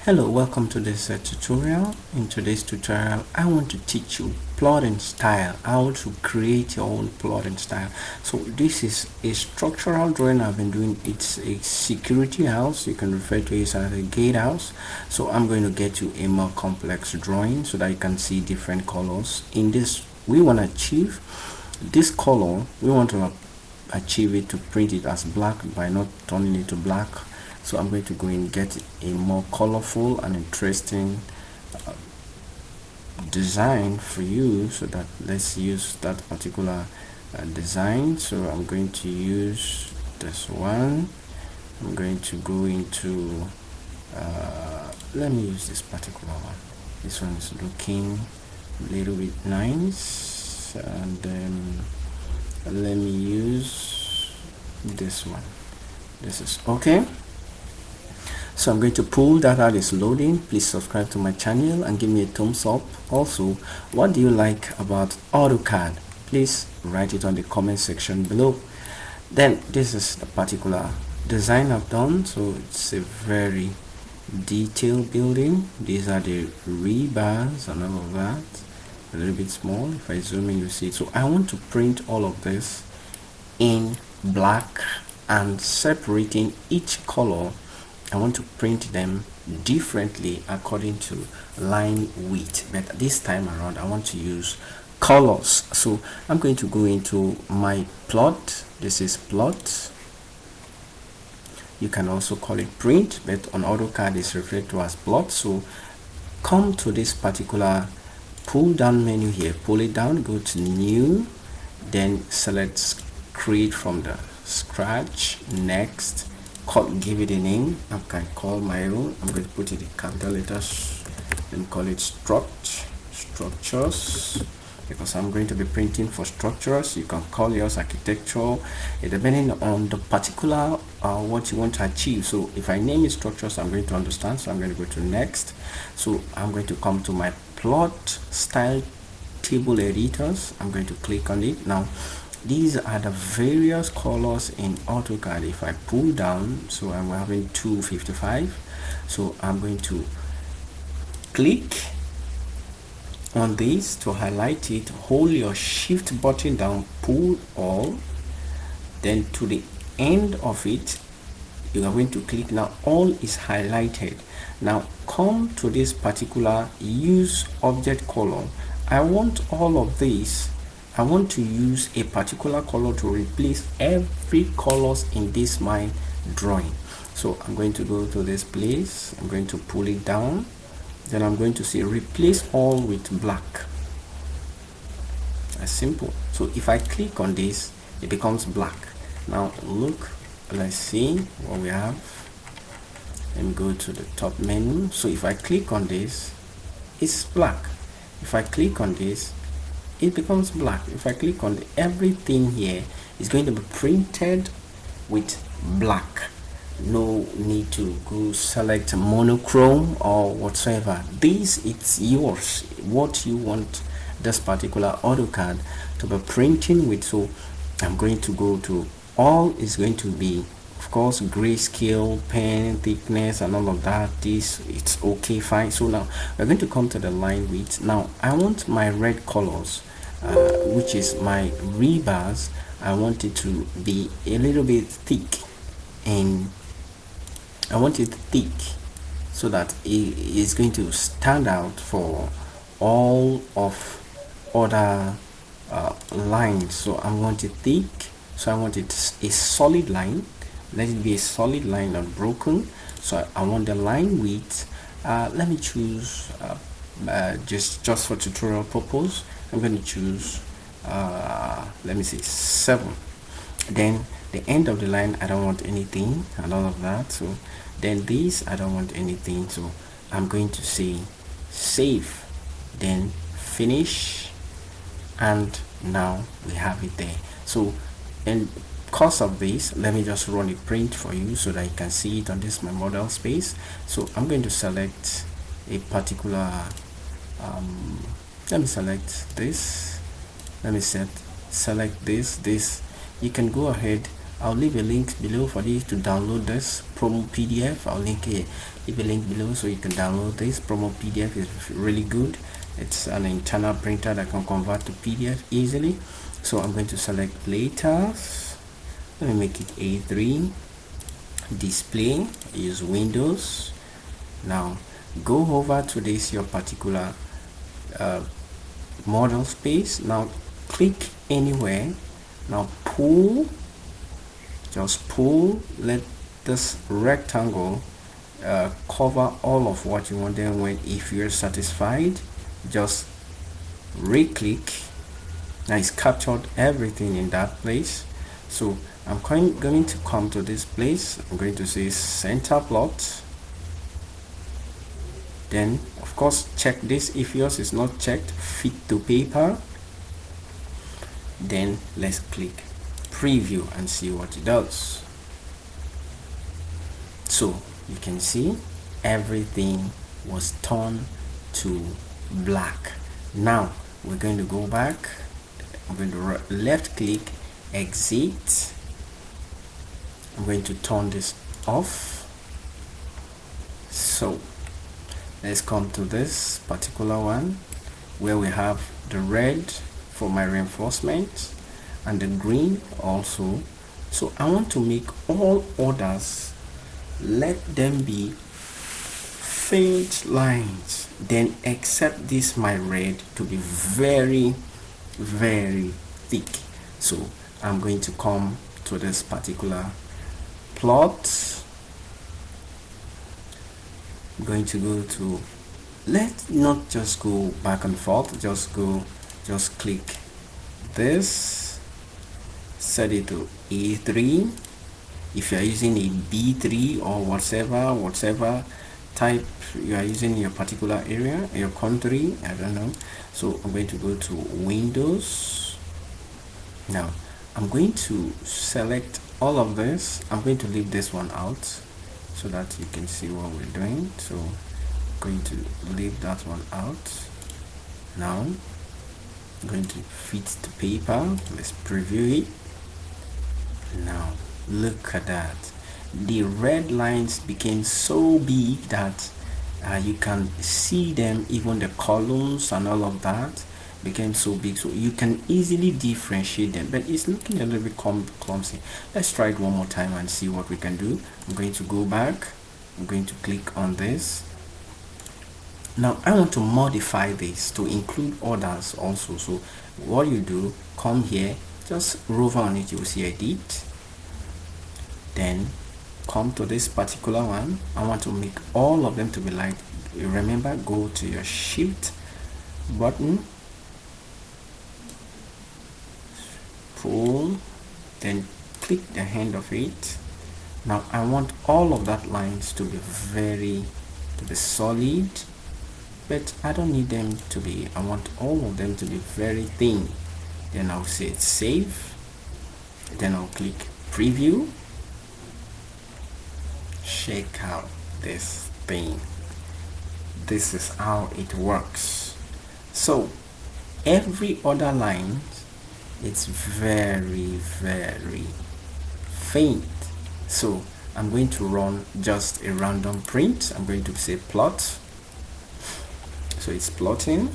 Hello, welcome to this tutorial. In today's tutorial, I want to teach you plotting style, how to create your own plotting style. So this is a structural drawing I've been doing. It's a security house. You can refer to it as a gatehouse. So I'm going to get you a more complex drawing so that you can see different colors. In this, we want to achieve this color. We want to achieve it to print it as black by not turning it to black. So I'm going to go and get a more colorful and interesting design for you, so that let's use that particular design. So I'm going to use this one. I'm going to go into let me use this particular one. This one is looking a little bit nice, and then let me use this one. This is okay. So I'm going to pull that out. Is loading. Please subscribe to my channel and give me a thumbs up. Also, what do you like about Autocad? Please write it on the comment section below. Then this is the particular design I've done. So it's a very detailed building. These are the rebars and all of that. A little bit small. If I zoom in, you see it. So I want to print all of this in black and separating each color. I want to print them differently according to line width, but this time around I want to use colors. So I'm going to go into my plot. This is plot. You can also call it print, but on AutoCAD is referred to as plot. So come to this particular pull down menu here, pull it down, go to new, then select create from the scratch, next, give it a name. I can call my own. I'm going to put it in capital letters and call it structures, because I'm going to be printing for structures. You can call yours architecture, depending on the particular what you want to achieve. So if I name it structures, I'm going to understand. So I'm going to go to next. So I'm going to come to my plot style table editors. I'm going to click on it. Now these are the various colors in AutoCAD. If I pull down, so I'm having 255. So I'm going to click on this to highlight it. Hold your shift button down, pull all, then to the end of it you are going to click. Now all is highlighted. Now come to this particular use object color. I want all of these. I want to use a particular color to replace every colors in this my drawing. So I'm going to go to this place. I'm going to pull it down. Then I'm going to say replace all with black. As simple. So if I click on this, it becomes black. Now look, let's see what we have. Let me go to the top menu. So if I click on this, it's black. If I click on this, it becomes black. If I click on everything here, is going to be printed with black. No need to go select monochrome or whatsoever. This, it's yours, what you want this particular AutoCAD to be printing with. So I'm going to go to all is going to be, of course, grayscale, pen thickness and all of that. This, it's okay, fine. So now we're going to come to the line width. Now I want my red colors, which is my rebars. I want it to be a little bit thick, and I want it thick so that it is going to stand out for all of other lines. So I want it thick, so I want it a solid line. Let it be a solid line, not broken. So I want the line width, let me choose just for tutorial purpose, I'm going to choose let me see 7. Then the end of the line, I don't want anything and all of that. So then this, I don't want anything. So I'm going to say save, then finish, and now we have it there. So in course of this, let me just run a print for you so that you can see it on this my model space. So I'm going to select a particular let me select this. Let me select this. You can go ahead. I'll leave a link below for you to download this promo PDF. I'll leave a link below so you can download this. Promo PDF is really good. It's an internal printer that can convert to PDF easily. So I'm going to select letters. Let me make it A3. Display, use Windows. Now go over to this your particular model space. Now click anywhere. Now pull, just pull, let this rectangle cover all of what you want. Then if you're satisfied, just re-click. Now it's captured everything in that place. So I'm going to come to this place. I'm going to say center plot. Then of course check this. If yours is not checked, fit to paper. Then let's click preview and see what it does. So you can see everything was turned to black. Now we're going to go back. I'm going to left click, exit. I'm going to turn this off. So let's come to this particular one where we have the red for my reinforcement and the green also. So I want to make all orders, let them be faint lines, then except this my red to be very thick. So I'm going to come to this particular plot. I'm going to go to, let's not just go back and forth, just click this, set it to A3. If you are using a B3 or whatever type you are using in your particular area, your country, I don't know. So I'm going to go to Windows. Now I'm going to select all of this. I'm going to leave this one out so that you can see what we're doing. So I'm going to leave that one out. Now I'm going to fit to paper. Let's preview it. Now look at that. The red lines became so big that you can see them. Even the columns and all of that became so big, so you can easily differentiate them, but it's looking a little bit clumsy. Let's try it one more time and see what we can do. I'm going to go back. I'm going to click on this. Now I want to modify this to include others also. So what you do, come here, just hover on it, you will see edit. Then come to this particular one. I want to make all of them to be light. Remember, go to your shift button, pull, then click the end of it. Now I want all of that lines to be solid, but I don't need them to be, I want all of them to be very thin. Then I'll say save. Then I'll click preview. Check out this thing. This is how it works. So every other line, it's very faint. So I'm going to run just a random print. I'm going to say plot. So it's plotting.